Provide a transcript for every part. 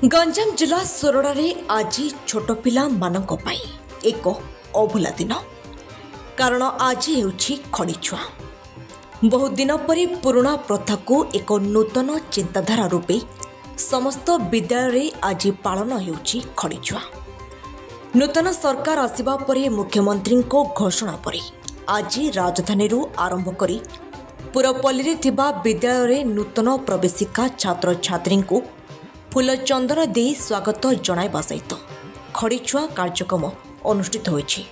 गंजाम जिला सोरडारे आज छोट पिला मानक पाई एक अभुला दिन कारण आज हेउछि खड़ी छुआ। बहुत दिन पर पुराना प्रथा को एक नूतन चिंताधारा रूपे समस्त विद्यालय आज पालन हेउछि खड़ी छुआ। नूतन सरकार आसिबा परे मुख्यमंत्री को घोषणा पर आज राजधानी आरंभ करी पुरपल्ली रे थिबा विद्यालय नूतन प्रवेशिका छात्र छात्री को फूल चंदन दे स्वागत जणाइबा सहित खड़ीछुआ कार्यक्रम अनुष्ठित होइछि।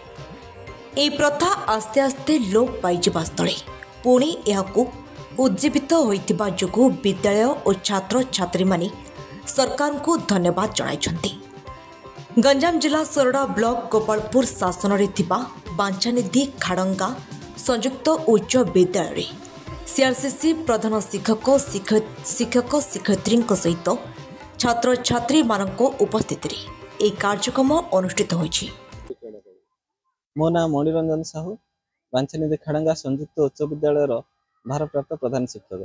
एही प्रथा आस्ते आस्ते लोप पाइजिबा स्थले पुणी एहाकु उज्जीवित होइतिबा जोगु विद्यालय और छात्र छात्री माने सरकार को धन्यवाद जणाइछन्ति। गंजाम जिला सोरडा ब्लॉक गोपालपुर शासन रे थिबा बांछानिधि खाड़ंगा संयुक्त उच्च विद्यालय सीआरसीसी प्रधान शिक्षक शिक्षयित्री सहित छात्र छात्री मानक उपस्थित कार्यक्रम अनुष्ठित होइछि। मो नाम मणिरंजन साहू बांछानिधि खाड़ंगा संयुक्त उच्च विद्यालय भारप्राप्त प्रधान शिक्षक।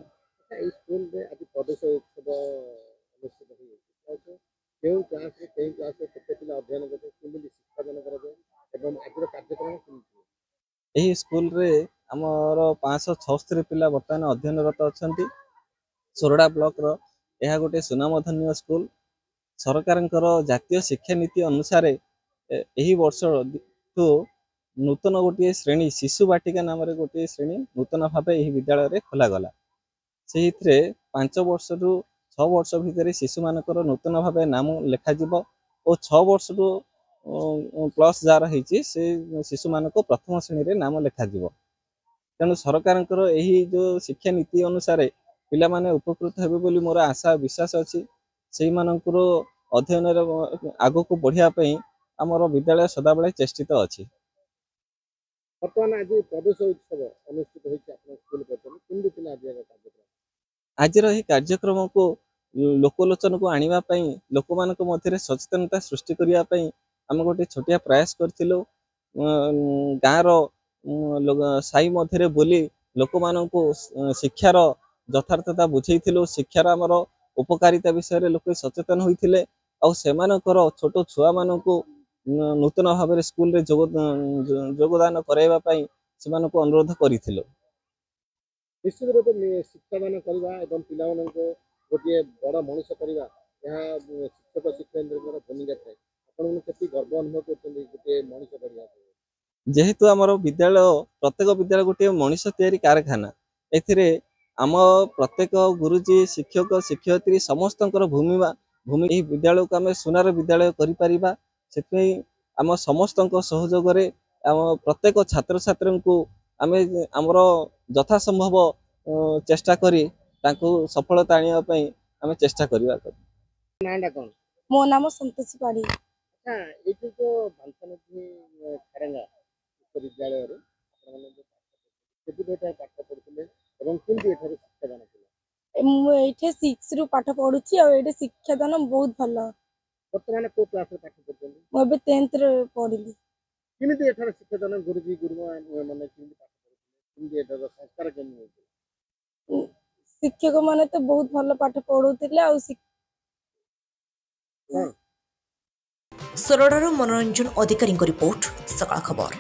यही स्कूल रे आमर 576 पिला बर्तमान अध्ययनरत अच्छा। सोरडा ब्लॉक रो यह गोटे सुनामधन्य स्कूल। सरकार जातीय शिक्षा नीति अनुसार यही वर्ष नूतन गोटे श्रेणी शिशु बाटिका नाम गोटे श्रेणी नूतन भाव यह विद्यालय में खोलागला। से 5 वर्ष रु 6 वर्ष भितर शिशु मानकर नूतन भाव नाम लिखाଯିब और 6 वर्ष रु प्लस जार होती से शिशु मान प्रथम श्रेणी में नाम लिखाଯିब। तेणु सरकार यही जो शिक्षा नीति अनुसार पिला माने उपकृत हेबे बोली मोर आशा विश्वास अच्छी। से मानकर अध्ययन आग को बढ़िया आमर विद्यालय सदाबले चेष्टित अच्छी। आज कार्यक्रम को लोकलोचन को आनिबा पई लोक मानक मध्य सचेतनता सृष्टि करिया पई आम गोटे छोटिया प्रयास करथिलो। गाँव साई मध्य बोली लोक मानक शिक्षार यथार्थता बुझेइथिलो। शिक्षार आमर उपकारिता विषय लोक सचेतन होइथिले और सेमानकर छोट छुआ मानक नूतन भाव में स्कूल रे योगदान कराइबा पई सेमानक अनुरोध करिथिलो। निश्चित रूप में शिक्षा मान करबा एवं पिला मानक गोटे बड़ मनुष्य करबा यह शिक्षक शिक्षयित्री भूमिका थाए। आपन केति गर्व अनुभव करछन गोटे मनुष्य करबा जेहेतु आमर विद्यालय प्रत्येक विद्यालय गोटे मनुष्य तैयारी कारखाना। एथिरे आम प्रत्येक गुरुजी शिक्षक शिक्षयित्री समस्त भूमि विद्यालय को आम सुनार विद्यालय करिपारिबा। सेतै आम समस्त सहयोग रे आम प्रत्येक छात्र छात्री को आम आमर यथा संभव चेष्टा करी तांको सफलता आनिया पई आम चेष्टा करिबा। नांडा कोन? मो नाम संतोष पाड़ी। अच्छा एठी तो बांछानिधि खाड़ंगा विद्यालय रे केति बेटा पाठ पढुतले एवं किंति एठारे शिक्षादान केला? मु एठे 6 रु पाठ पढुची और एठे शिक्षादान बहुत भलो। वर्तमान को क्लास रे पाठ पढुछन? मु बे 10th रे पढिली। किमिति एठारे शिक्षादान गुरुजी गुरुमा माने किमिति पाठ पढुछन? किमिति एठारे संस्कार केमि होय? शिक्षक माने तो बहुत भलो पाठ पढुतिले और सोरडारो मनोरंजन अधिकारी रिपोर्ट सकाळ खबर।